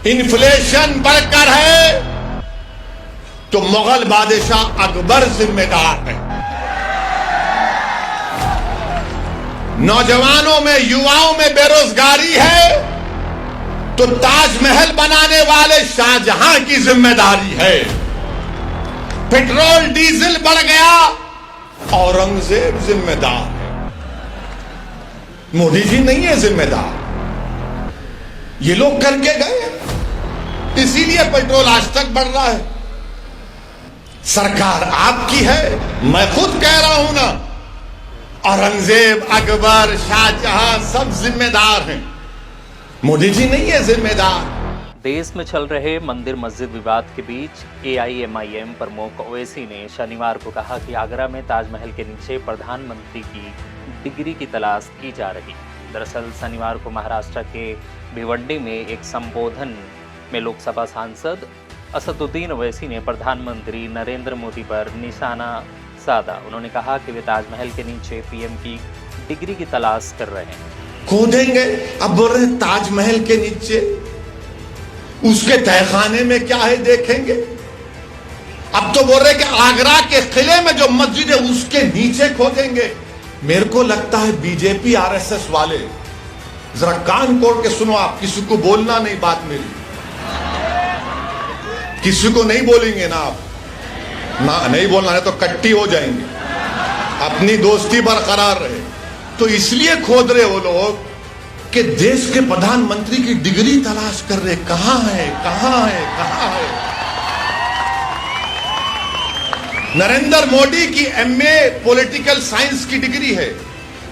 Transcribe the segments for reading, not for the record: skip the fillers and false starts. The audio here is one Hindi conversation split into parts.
इन्फ्लेशन बढ़कर है तो मुगल बादशाह अकबर जिम्मेदार है। नौजवानों में, युवाओं में बेरोजगारी है तो ताजमहल बनाने वाले शाहजहां की जिम्मेदारी है। पेट्रोल डीजल बढ़ गया, औरंगजेब जिम्मेदार है, मोदी जी नहीं है जिम्मेदार। ये लोग करके गए, इसीलिए पेट्रोल आज तक बढ़ रहा है। सरकार आपकी है, मैं खुद कह रहा हूं ना, औरंगजेब, अकबर, शाहजहां सब जिम्मेदार हैं, मोदी जी नहीं है जिम्मेदार। देश में चल रहे मंदिर मस्जिद विवाद के बीच AIMIM प्रमुख ओवैसी ने शनिवार को कहा कि आगरा में ताजमहल के नीचे प्रधानमंत्री की डिग्री की तलाश की जा रही। दरअसल शनिवार को महाराष्ट्र के भिवंडी में एक संबोधन में लोकसभा सांसद असदुद्दीन ओवैसी ने प्रधानमंत्री नरेंद्र मोदी पर निशाना साधा। उन्होंने कहा कि वे ताजमहल के नीचे PM की डिग्री की तलाश कर रहे हैं। खोदेंगे, अब बोल रहे ताजमहल के नीचे, उसके तहखाने में क्या है देखेंगे। अब तो बोल रहे कि आगरा के किले में जो मस्जिद है उसके नीचे खोदेंगे। मेरे को लगता है बीजेपी RSS वाले, जरा कान खोल के सुनो, आप किसी को बोलना नहीं, बात मेरी किसी को नहीं बोलेंगे ना, आप ना नहीं बोलना है तो कट्टी हो जाएंगे। अपनी दोस्ती बरकरार रहे, तो इसलिए खोद रहे वो लोग कि देश के प्रधानमंत्री की डिग्री तलाश कर रहे, कहां है, कहां है, कहां है। नरेंद्र मोदी की MA पॉलिटिकल साइंस की डिग्री है,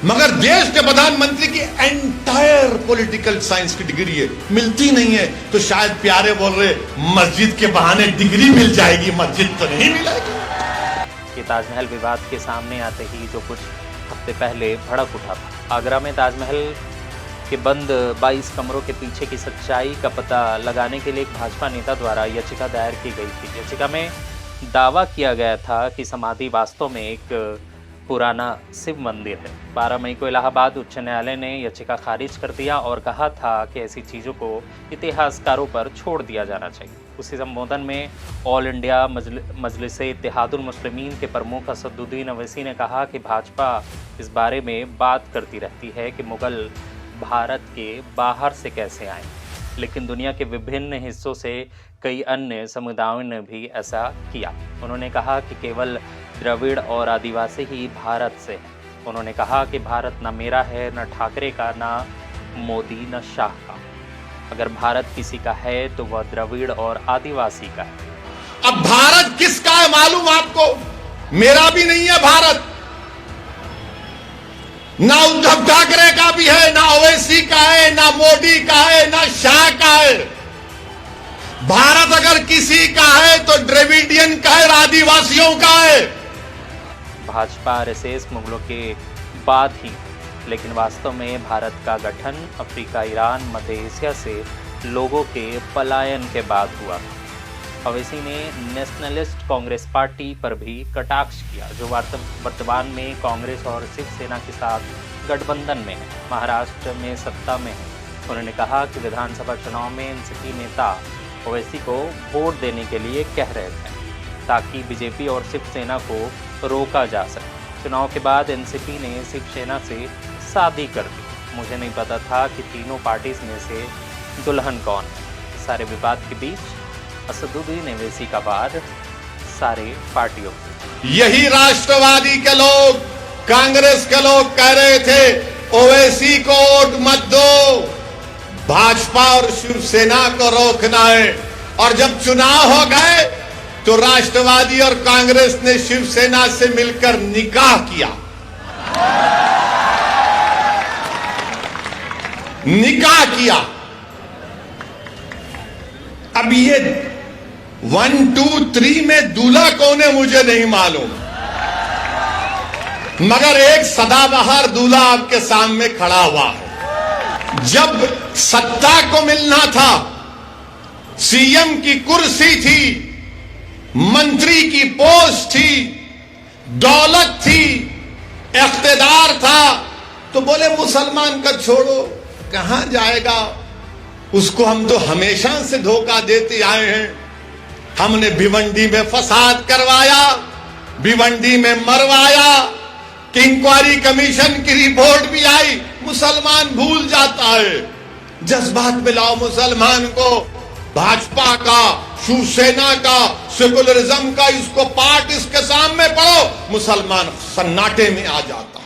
मगर देश के प्रधानमंत्री की एंटायर पॉलिटिकल साइंस की डिग्री है, मिलती नहीं है। तो शायद प्यारे बोल रहे मस्जिद के बहाने डिग्री मिल जाएगी, मस्जिद तो नहीं मिलेगी। ये ताजमहल विवाद के सामने आते ही जो कुछ हफ्ते पहले भड़क उठा था। आगरा में ताजमहल के बंद 22 कमरों के पीछे की सच्चाई का पता लगाने के लिए एक भाजपा नेता द्वारा याचिका दायर की गई थी। याचिका में दावा किया गया था कि समाधि वास्तव में एक पुराना शिव मंदिर है। 12 मई को इलाहाबाद उच्च न्यायालय ने याचिका खारिज कर दिया और कहा था कि ऐसी चीज़ों को इतिहासकारों पर छोड़ दिया जाना चाहिए। उसी संबोधन में ऑल इंडिया मजलिसे इत्तेहादुल मुस्लिमीन के प्रमुख असदुद्दीन ओवैसी ने कहा कि भाजपा इस बारे में बात करती रहती है कि मुगल भारत के बाहर से कैसे आए, लेकिन दुनिया के विभिन्न हिस्सों से कई अन्य समुदायों ने भी ऐसा किया। उन्होंने कहा कि केवल द्रविड़ और आदिवासी ही भारत से हैं। उन्होंने कहा कि भारत न मेरा है, न ठाकरे का, न मोदी, न शाह का। अगर भारत किसी का है तो वह द्रविड़ और आदिवासी का है। अब भारत किसका है मालूम आपको? मेरा भी नहीं है भारत, ना उद्धव ठाकरे का भी है, ना ओवैसी का है, ना मोदी का है, ना शाह का है। भारत अगर किसी का है तो द्रविडियन का है, आदिवासियों का है। भाजपा RSS मुगलों के बाद ही, लेकिन वास्तव में भारत का गठन अफ्रीका, ईरान, मध्य एशिया से लोगों के पलायन के बाद हुआ। ओवैसी ने नेशनलिस्ट कांग्रेस पार्टी पर भी कटाक्ष किया, जो वर्तमान में कांग्रेस और शिवसेना के साथ गठबंधन में है, महाराष्ट्र में सत्ता में है। उन्होंने कहा कि विधानसभा चुनाव में NCP नेता ओवैसी को वोट देने के लिए कह रहे थे ताकि बीजेपी और शिवसेना को रोका जा सके। चुनाव के बाद NCP ने शिवसेना से शादी कर दी। मुझे नहीं पता था कि तीनों पार्टीज में से दुल्हन कौन है। सारे विवाद के बीच असदुद्दीन ओवैसी का वार सारे पार्टियों। यही राष्ट्रवादी के लोग, कांग्रेस के लोग कह रहे थे ओवैसी को वोट मत दो, भाजपा और शिवसेना को रोकना है। और जब चुनाव हो गए तो राष्ट्रवादी और कांग्रेस ने शिवसेना से मिलकर निकाह किया, निकाह किया। अब ये 1, 2, 3 में दूल्हा कौन है मुझे नहीं मालूम, मगर एक सदाबहार दूल्हा आपके सामने खड़ा हुआ है। जब सत्ता को मिलना था, CM की कुर्सी थी, मंत्री की पोस्ट थी, दौलत थी, इख्तिदार था, तो बोले मुसलमान का छोड़ो, कहां जाएगा, उसको हम तो हमेशा से धोखा देते आए हैं। हमने भिवंडी में फसाद करवाया, भिवंडी में मरवाया, कि इंक्वायरी कमीशन की रिपोर्ट भी आई, मुसलमान भूल जाता है। जज्बात में लाओ मुसलमान को, भाजपा का, शिवसेना का, सेकुलरिज्म का इसको पाठ इसके सामने पढ़ो, मुसलमान सन्नाटे में आ जाता है।